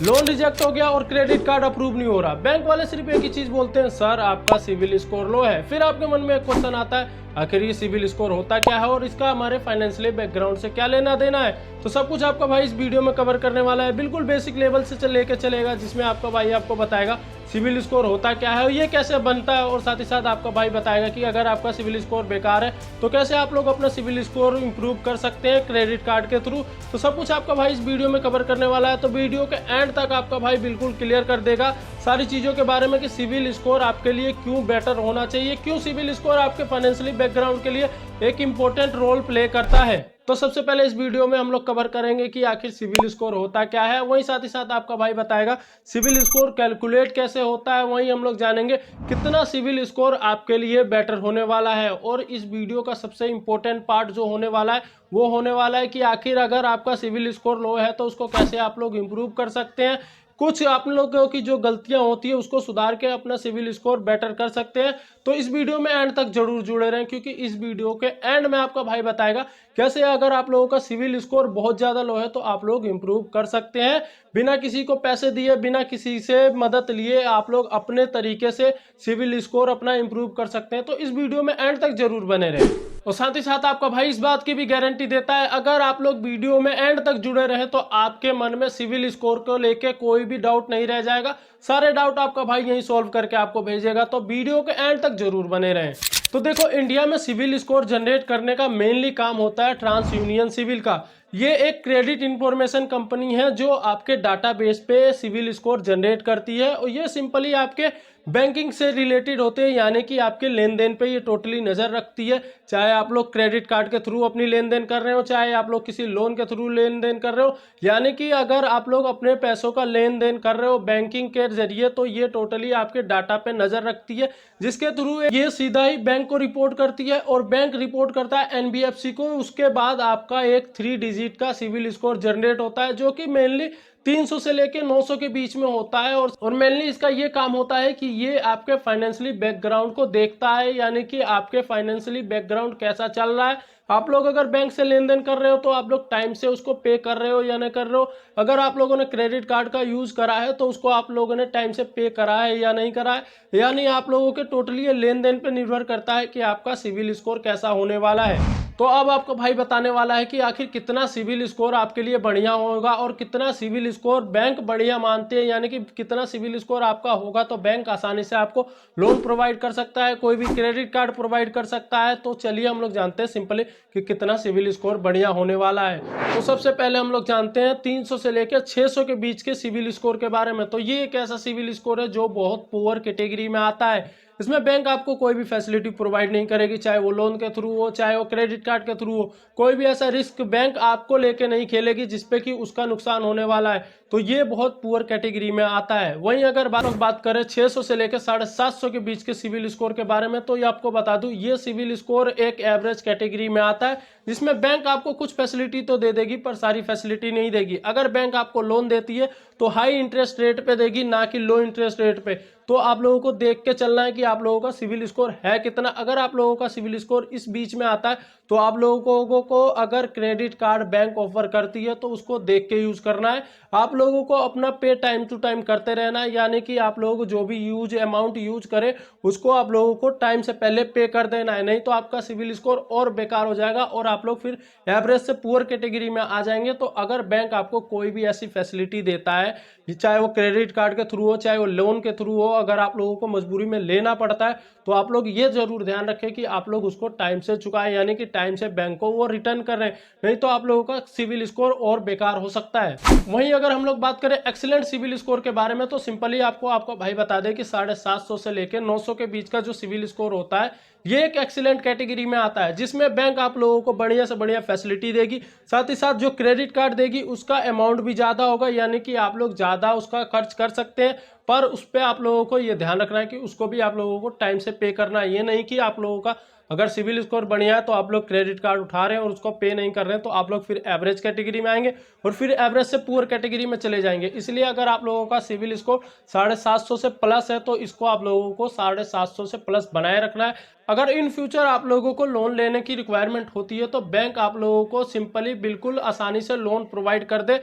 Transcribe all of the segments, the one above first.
Loan reject हो गया और क्रेडिट कार्ड अप्रूव नहीं हो रहा। बैंक वाले सिर्फ एक ही चीज बोलते हैं, सर आपका सिविल स्कोर लो है। फिर आपके मन में एक क्वेश्चन आता है, आखिर ये सिविल स्कोर होता क्या है और इसका हमारे फाइनेंशियल बैकग्राउंड से क्या लेना देना है। तो सब कुछ आपका भाई इस वीडियो में कवर करने वाला है, बिल्कुल बेसिक लेवल से लेके चलेगा, जिसमें आपका भाई आपको बताएगा सिविल स्कोर होता क्या है, ये कैसे बनता है, और साथ ही साथ आपका भाई बताएगा कि अगर आपका सिविल स्कोर बेकार है तो कैसे आप लोग अपना सिविल स्कोर इंप्रूव कर सकते हैं क्रेडिट कार्ड के थ्रू। तो सब कुछ आपका भाई इस वीडियो में कवर करने वाला है। तो वीडियो के एंड तक आपका भाई बिल्कुल क्लियर कर देगा सारी चीजों के बारे में कि सिविल स्कोर आपके लिए क्यों बेटर होना चाहिए, क्यों सिविल स्कोर आपके फाइनेंशियली बैकग्राउंड के लिए एक इंपॉर्टेंट रोल प्ले करता है। तो सबसे पहले इस वीडियो में हम लोग कवर करेंगे कि आखिर सिविल स्कोर होता क्या है, वहीं साथ ही साथ आपका भाई बताएगा सिविल स्कोर कैलकुलेट कैसे होता है, वहीं हम लोग जानेंगे कितना सिविल स्कोर आपके लिए बेटर होने वाला है। और इस वीडियो का सबसे इंपॉर्टेंट पार्ट जो होने वाला है वो होने वाला है कि आखिर अगर आपका सिविल स्कोर लो है तो उसको कैसे आप लोग इंप्रूव कर सकते हैं, कुछ आप लोगों की जो गलतियां होती है उसको सुधार के अपना सिविल स्कोर बेटर कर सकते हैं। तो इस वीडियो में एंड तक जरूर जुड़े रहें, क्योंकि इस वीडियो के एंड में आपका भाई बताएगा कैसे अगर आप लोगों का सिविल स्कोर बहुत ज्यादा लो है तो आप लोग इंप्रूव कर सकते हैं, बिना किसी को पैसे दिए, बिना किसी से मदद लिए आप लोग अपने तरीके से सिविल स्कोर अपना इंप्रूव कर सकते हैं। तो इस वीडियो में एंड तक जरूर बने रहें। और साथ ही साथ आपका भाई इस बात की भी गारंटी देता है, अगर आप लोग वीडियो में एंड तक जुड़े रहे तो आपके मन में सिविल स्कोर को लेके कोई भी डाउट नहीं रह जाएगा, सारे डाउट आपका भाई यही सॉल्व करके आपको भेजेगा। तो वीडियो के एंड तक जरूर बने रहें। तो देखो, इंडिया में सिविल स्कोर जनरेट करने का मेनली काम होता है ट्रांस यूनियन सिविल का। ये एक क्रेडिट इंफॉर्मेशन कंपनी है जो आपके डाटाबेस पे सिविल स्कोर जनरेट करती है, और ये सिंपली आपके बैंकिंग से रिलेटेड होते हैं, यानी कि आपके लेन देन पे ये टोटली नजर रखती है। चाहे आप लोग क्रेडिट कार्ड के थ्रू अपनी लेन देन कर रहे हो, चाहे आप लोग किसी लोन के थ्रू लेन देन कर रहे हो, यानी कि अगर आप लोग अपने पैसों का लेन देन कर रहे हो बैंकिंग के जरिए तो ये टोटली आपके डाटा पे नजर रखती है, जिसके थ्रू ये सीधा ही बैंक को रिपोर्ट करती है और बैंक रिपोर्ट करता है एनबीएफसी को। उसके बाद आपका एक 3 डिजिट का सिविल स्कोर जनरेट होता है, जो कि मेनली 300 से लेके 900 के बीच में होता है। और मेनली इसका ये काम होता है कि ये आपके फाइनेंशियली बैकग्राउंड को देखता है, यानी कि आपके फाइनेंशियली बैकग्राउंड कैसा चल रहा है। आप लोग अगर बैंक से लेन देन कर रहे हो तो आप लोग टाइम से उसको पे कर रहे हो या नहीं कर रहे हो, अगर आप लोगों ने क्रेडिट कार्ड का यूज करा है तो उसको आप लोगों ने टाइम से पे करा है या नहीं करा है, यानी आप लोगों के टोटली ये लेन देन पे निर्भर करता है कि आपका सिविल स्कोर कैसा होने वाला है। तो अब आपको भाई बताने वाला है कि आखिर कितना सिविल स्कोर आपके लिए बढ़िया होगा और कितना सिविल स्कोर बैंक बढ़िया मानते हैं, यानी कि कितना सिविल स्कोर आपका होगा तो बैंक आसानी से आपको लोन प्रोवाइड कर सकता है, कोई भी क्रेडिट कार्ड प्रोवाइड कर सकता है। तो चलिए हम लोग जानते हैं सिंपली कि कितना सिविल स्कोर बढ़िया होने वाला है। तो सबसे पहले हम लोग जानते हैं 300 से लेकर 600 के बीच के सिविल स्कोर के बारे में। तो ये एक ऐसा सिविल स्कोर है जो बहुत पुअर कैटेगरी में आता है। इसमें बैंक आपको कोई भी फैसिलिटी प्रोवाइड नहीं करेगी, चाहे वो लोन के थ्रू हो, चाहे वो क्रेडिट कार्ड के थ्रू हो, कोई भी ऐसा रिस्क बैंक आपको लेके नहीं खेलेगी जिसपे कि उसका नुकसान होने वाला है। तो ये बहुत पुअर कैटेगरी में आता है। वहीं अगर बात करें 600 से लेकर 750 के बीच के सिविल स्कोर के बारे में, तो ये आपको बता दूं ये सिविल स्कोर एक एवरेज कैटेगरी में आता है, जिसमें बैंक आपको कुछ फैसिलिटी तो दे देगी पर सारी फैसिलिटी नहीं देगी। अगर बैंक आपको लोन देती है तो हाई इंटरेस्ट रेट पे देगी, ना कि लो इंटरेस्ट रेट पे। तो आप लोगों को देख के चलना है कि आप लोगों का सिविल स्कोर है कितना। अगर आप लोगों का सिविल स्कोर इस बीच में आता है तो आप लोगों को अगर क्रेडिट कार्ड बैंक ऑफर करती है तो उसको देख के यूज करना है। आप लोगों को अपना पे टाइम टू टाइम करते रहना है, यानी कि आप लोगों को जो भी अमाउंट यूज करे उसको आप लोगों को टाइम से पहले पे कर देना है, नहीं तो आपका सिविल स्कोर और बेकार हो जाएगा और आप लोग फिर एवरेज से पुअर कैटेगरी में आ जाएंगे। तो अगर बैंक आपको कोई भी ऐसी फैसिलिटी देता है, चाहे वो क्रेडिट कार्ड के थ्रू हो, चाहे वो लोन के थ्रू हो, अगर आप लोगों को मजबूरी में लेना पड़ता है तो आप लोग ये जरूर ध्यान रखें कि आप लोग उसको टाइम से चुकाएं, यानी कि टाइम से बैंक को वो रिटर्न कर रहे हैं, नहीं तो आप लोगों का सिविल स्कोर और बेकार हो सकता है। वहीं अगर हम लोग बात करें एक्सीलेंट सिविल स्कोर के बारे में, तो सिंपली आपको भाई बता दें कि 750 से लेकर 900 के बीच का जो सिविल स्कोर होता है ये एक एक्सीलेंट कैटेगरी में आता है, जिसमें बैंक आप लोगों को बढ़िया से बढ़िया फैसिलिटी देगी, साथ ही साथ जो क्रेडिट कार्ड देगी उसका अमाउंट भी ज्यादा होगा, यानी कि आप लोग ज्यादा उसका खर्च कर सकते हैं, पर उस पर आप लोगों को ये ध्यान रखना है कि उसको भी आप लोगों को टाइम से पे करना है। ये नहीं कि आप लोगों का अगर सिविल स्कोर बढ़िया है तो आप लोग क्रेडिट कार्ड उठा रहे हैं और उसको पे नहीं कर रहे हैं तो आप लोग फिर एवरेज कैटेगरी में आएंगे और फिर एवरेज से पुअर कैटेगरी में चले जाएंगे। इसलिए अगर आप लोगों का सिविल स्कोर 750 से प्लस है तो इसको आप लोगों को 750 से प्लस बनाए रखना है। अगर इन फ्यूचर आप लोगों को लोन लेने की रिक्वायरमेंट होती है तो बैंक आप लोगों को सिंपली बिल्कुल आसानी से लोन प्रोवाइड कर दे।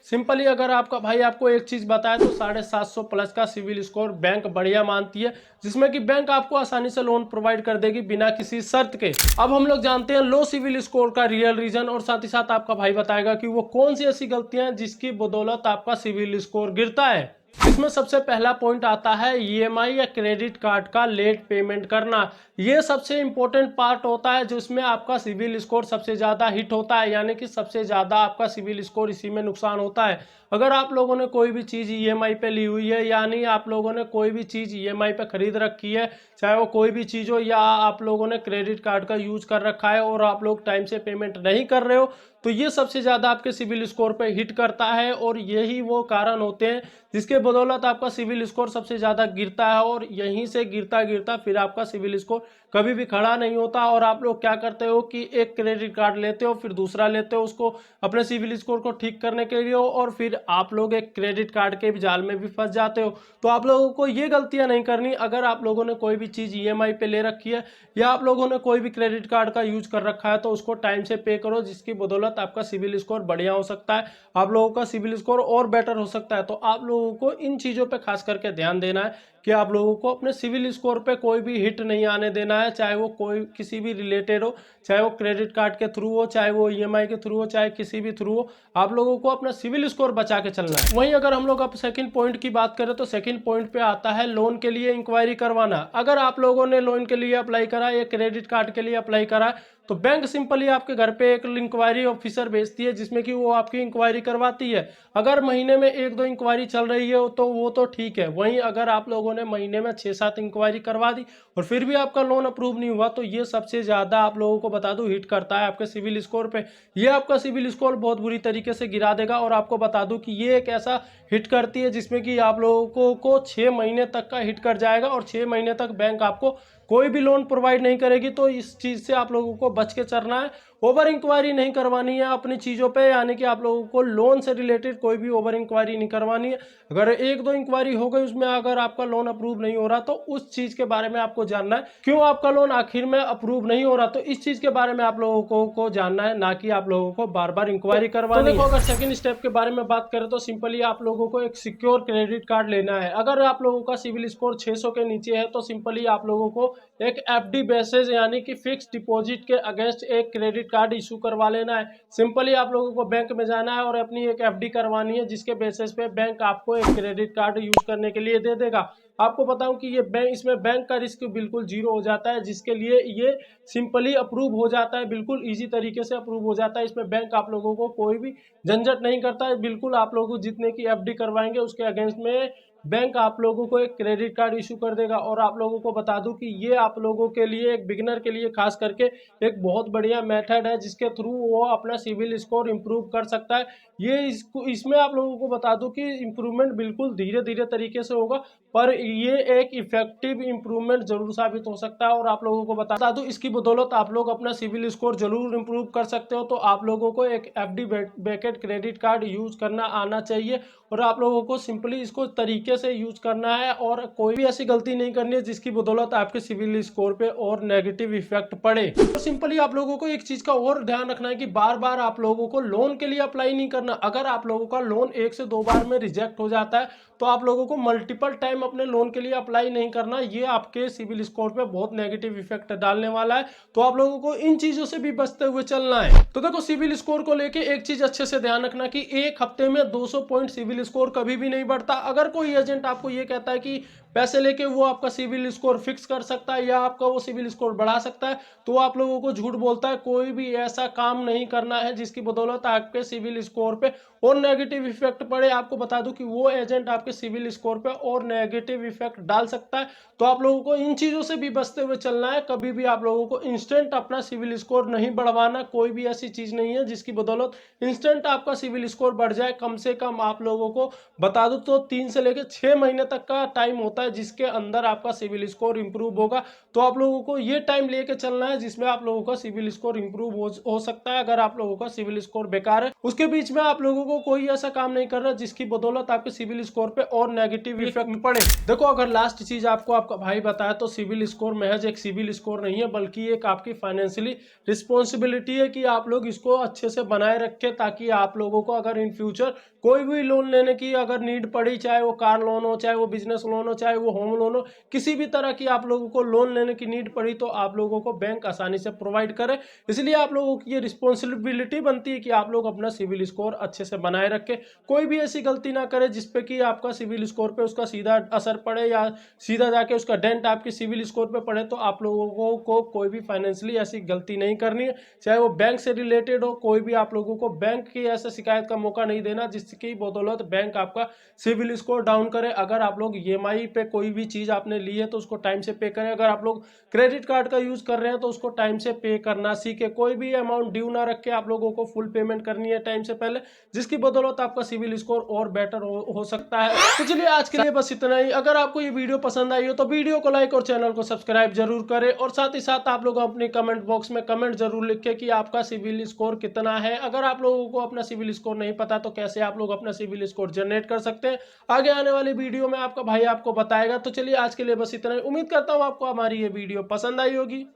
सिंपली अगर आपका भाई आपको एक चीज बताए तो 750 प्लस का सिविल स्कोर बैंक बढ़िया मानती है, जिसमें कि बैंक आपको आसानी से लोन प्रोवाइड कर देगी बिना किसी शर्त के। अब हम लोग जानते हैं लो सिविल स्कोर का रियल रीजन, और साथ ही साथ आपका भाई बताएगा कि वो कौन सी ऐसी गलतियां हैं जिसकी बदौलत आपका सिविल स्कोर गिरता है। इसमें सबसे पहला पॉइंट आता है ईएमआई या क्रेडिट कार्ड का लेट पेमेंट करना। ये सबसे इंपॉर्टेंट पार्ट होता है जिसमें आपका सिविल स्कोर सबसे ज्यादा हिट होता है, यानी कि सबसे ज्यादा आपका सिविल स्कोर इसी में नुकसान होता है। अगर आप लोगों ने कोई भी चीज ईएमआई पे ली हुई है, यानी आप लोगों ने कोई भी चीज ईएमआई पे खरीद रखी है, चाहे वो कोई भी चीज हो, या आप लोगों ने क्रेडिट कार्ड का यूज कर रखा है और आप लोग टाइम से पेमेंट नहीं कर रहे हो, तो ये सबसे ज्यादा आपके सिविल स्कोर पे हिट करता है। और यही वो कारण होते हैं जिसके बदौलत आपका सिविल स्कोर सबसे ज्यादा गिरता है, और यहीं से गिरता गिरता फिर आपका सिविल स्कोर कभी भी खड़ा नहीं होता। और आप लोग क्या करते हो कि एक क्रेडिट कार्ड लेते हो, फिर दूसरा लेते हो उसको अपने सिविल स्कोर को ठीक करने के लिए, और फिर आप लोग एक क्रेडिट कार्ड के जाल में भी फंस जाते हो। तो आप लोगों को ये गलतियां नहीं करनी। अगर आप लोगों ने कोई भी चीज ईएमआई पे ले रखी है या आप लोगों ने कोई भी क्रेडिट कार्ड का यूज कर रखा है, तो उसको टाइम से पे करो, जिसकी बदौलत आपका सिविल स्कोर बढ़िया हो सकता है, आप लोगों का सिविल स्कोर और बेटर हो सकता है। तो आप लोगों को इन चीजों पे खास करके ध्यान देना है कि आप लोगों को अपने सिविल स्कोर पे कोई भी हिट नहीं आने देना है, चाहे वो कोई किसी भी रिलेटेड हो, चाहे वो क्रेडिट कार्ड के थ्रू हो, चाहे वो ईएमआई के थ्रू हो, चाहे किसी भी थ्रू हो, आप लोगों को अपना सिविल स्कोर बचा के चलना है। वहीं अगर हम लोग अब सेकंड पॉइंट की बात करें तो सेकंड पॉइंट पे आता है लोन के लिए इंक्वायरी करवाना। अगर आप लोगों ने लोन के लिए अप्लाई करा या क्रेडिट कार्ड के लिए अप्लाई करा, तो बैंक सिंपली आपके घर पे एक इंक्वायरी ऑफिसर भेजती है, जिसमें कि वो आपकी इंक्वायरी करवाती है। अगर महीने में 1-2 इंक्वायरी चल रही है तो वो तो ठीक है। वहीं अगर आप लोगों ने महीने में 6-7 इंक्वायरी करवा दी और फिर भी आपका लोन अप्रूव नहीं हुआ, तो ये सबसे ज्यादा आप लोगों को बता दूं हिट करता है आपके सिविल स्कोर पे। ये आपका सिविल स्कोर बहुत बुरी तरीके से गिरा देगा। और आपको बता दूं कि ये एक ऐसा हिट करती है जिसमें कि आप लोगों को 6 महीने तक का हिट कर जाएगा, और 6 महीने तक बैंक आपको कोई भी लोन प्रोवाइड नहीं करेगी। तो इस चीज से आप लोगों को बच के चलना है। ओवर इंक्वायरी नहीं करवानी है अपनी चीजों पे, यानी कि आप लोगों को लोन से रिलेटेड कोई भी ओवर इंक्वायरी नहीं करवानी है। अगर 1-2 इंक्वायरी हो गई उसमें अगर आपका लोन अप्रूव नहीं हो रहा, तो उस चीज के बारे में आपको जानना है क्यों आपका लोन आखिर में अप्रूव नहीं हो रहा। तो इस चीज के बारे में आप लोगों को जानना है, ना कि आप लोगों को बार बार इंक्वायरी करवानी है। तो देखो, अगर सेकंड स्टेप के बारे में बात करें तो सिंपली आप लोगों को एक सिक्योर क्रेडिट कार्ड लेना है। अगर आप लोगों का सिविल स्कोर 600 के नीचे है, तो सिंपली आप लोगों को एक एफडी बेसिस यानी कि फिक्स डिपॉजिट के अगेंस्ट एक क्रेडिट कार्ड इशू करवा लेना है। सिंपली आप लोगों को बैंक में जाना है और अपनी एक एफडी करवानी है, जिसके बेसिस पे बैंक आपको एक क्रेडिट कार्ड यूज करने के लिए दे देगा। आपको बताऊं कि ये बैंक, इसमें बैंक का रिस्क बिल्कुल जीरो हो जाता है, जिसके लिए ये सिंपली अप्रूव हो जाता है, बिल्कुल इजी तरीके से अप्रूव हो जाता है। इसमें बैंक आप लोगों को कोई भी झंझट नहीं करता है। बिल्कुल आप लोगों जितने की एफडी करवाएंगे उसके अगेंस्ट में बैंक आप लोगों को एक क्रेडिट कार्ड इशू कर देगा। और आप लोगों को बता दूं कि ये आप लोगों के लिए, एक बिगिनर के लिए खास करके एक बहुत बढ़िया मेथड है, जिसके थ्रू वो अपना सिविल स्कोर इंप्रूव कर सकता है। ये इसमें आप लोगों को बता दूं कि इंप्रूवमेंट बिल्कुल धीरे धीरे तरीके से होगा, पर ये एक इफेक्टिव इंप्रूवमेंट जरूर साबित हो सकता है। और आप लोगों को बता दूं इसकी बदौलत आप लोग अपना सिविल स्कोर जरूर इंप्रूव कर सकते हो। तो आप लोगों को एक FD baked credit card use करना आना चाहिए, और आप लोगों को सिंपली इसको तरीके से यूज करना है, और कोई भी ऐसी गलती नहीं करनी है जिसकी बदौलत आपके सिविल स्कोर पे और नेगेटिव इफेक्ट पड़े। तो सिंपली आप लोगों को एक चीज का और ध्यान रखना है कि बार बार आप लोगों को लोन के लिए अप्लाई नहीं करना। अगर आप लोगों का लोन 1 से 2 बार में रिजेक्ट हो जाता है, तो आप लोगों को मल्टीपल टाइम अपने लोन के लिए अप्लाई नहीं करना। ये आपके सिविल स्कोर पे बहुत नेगेटिव इफेक्ट डालने वाला है। तो आप लोगों को इन चीजों से भी बचते हुए चलना है। तो देखो, सिविल स्कोर को लेके एक चीज अच्छे से ध्यान रखना कि एक हफ्ते में 200 पॉइंट सिविल स्कोर कभी भी नहीं बढ़ता। अगर कोई एजेंट आपको ये कहता है कि पैसे लेके वो आपका सिविल स्कोर फिक्स कर सकता है या आपका वो सिविल स्कोर बढ़ा सकता है, तो आप लोगों को झूठ बोलता है। कोई भी ऐसा काम नहीं करना है जिसकी बदौलत आपके सिविल स्कोर पे और नेगेटिव इफेक्ट पड़े। आपको बता दूं कि वो एजेंट आपके सिविल स्कोर पे और नेगेटिव इफेक्ट डाल सकता है। तो आप लोगों को इन चीजों से भी बचते हुए चलना है। कभी भी आप लोगों को इंस्टेंट अपना सिविल स्कोर नहीं बढ़वाना। कोई भी ऐसी चीज नहीं है जिसकी बदौलत इंस्टेंट आपका सिविल स्कोर बढ़ जाए। कम से कम आप लोगों को बता दूं तो 3 से लेकर 6 महीने तक का टाइम होता है जिसके अंदर आपका सिविल स्कोर इंप्रूव होगा। तो आप लोगों को ये टाइम लेके चलना है जिसमें आप लोगों का सिविल स्कोर इंप्रूव हो सकता है। अगर आप लोगों का सिविल स्कोर बेकार है, उसके बीच में आप लोगों को कोई ऐसा काम नहीं करना जिसकी बदौलत आपके सिविल स्कोर पे और नेगेटिव इफेक्ट पड़े। देखो, अगर लास्ट चीज आपको आपका भाई बताया तो सिविल स्कोर महज एक सिविल स्कोर नहीं है, बल्कि एक आपकी फाइनेंशियली रिस्पॉन्सिबिलिटी है कि आप लोग इसको अच्छे से बनाए रखें, ताकि आप लोगों को अगर इन फ्यूचर कोई भी लोन लेने की अगर नीड पड़ी, चाहे वो कार लोन हो, चाहे वो बिजनेस लोन हो, चाहे वो होम लोन हो, किसी भी तरह की आप लोगों को लोन लेने की नीड पड़ी तो आप लोगों को बैंक आसानी से प्रोवाइड करे। इसलिए आप लोगों की ये रिस्पॉन्सिबिलिटी बनती है कि आप लोग अपना सिविल स्कोर अच्छे से बनाए रखें, कोई भी ऐसी गलती ना करे जिसपे कि आपका सिविल स्कोर पे उसका सीधा असर पड़े या सीधा जाके उसका डेंट आपके सिविल स्कोर पे पड़े। तो आप लोगों को कोई भी फाइनेंशियली ऐसी गलती नहीं करनी है, चाहे वो बैंक से रिलेटेड हो। कोई भी आप लोगों को बैंक की ऐसे शिकायत का मौका नहीं देना जिसकी बदौलत बैंक आपका सिविल स्कोर डाउन करे। अगर आप लोग ईएमआई पे कोई भी चीज आपने ली है तो उसको टाइम से पे करें। अगर आप लोग क्रेडिट कार्ड का यूज कर रहे हैं तो उसको टाइम से पे करना सीखे। कोई भी अमाउंट ड्यू ना रख के आप लोगों को फुल पेमेंट करनी है टाइम से पहले, जिसकी बदौलत आपका सिविल स्कोर और बेटर हो सकता है। तो चलिए, आज के लिए बस इतना ही। अगर आपको ये वीडियो पसंद आई हो तो वीडियो को लाइक और चैनल को सब्सक्राइब जरूर करें, और साथ ही साथ आप लोग अपने कमेंट बॉक्स में कमेंट जरूर लिखें कि आपका सिविल स्कोर कितना है। अगर आप लोगों को अपना सिविल स्कोर नहीं पता तो कैसे आप लोग अपना सिविल स्कोर जनरेट कर सकते हैं, आगे आने वाली वीडियो में आपका भाई आपको बताएगा। तो चलिए, आज के लिए बस इतना ही। उम्मीद करता हूँ आपको हमारी ये वीडियो पसंद आई होगी।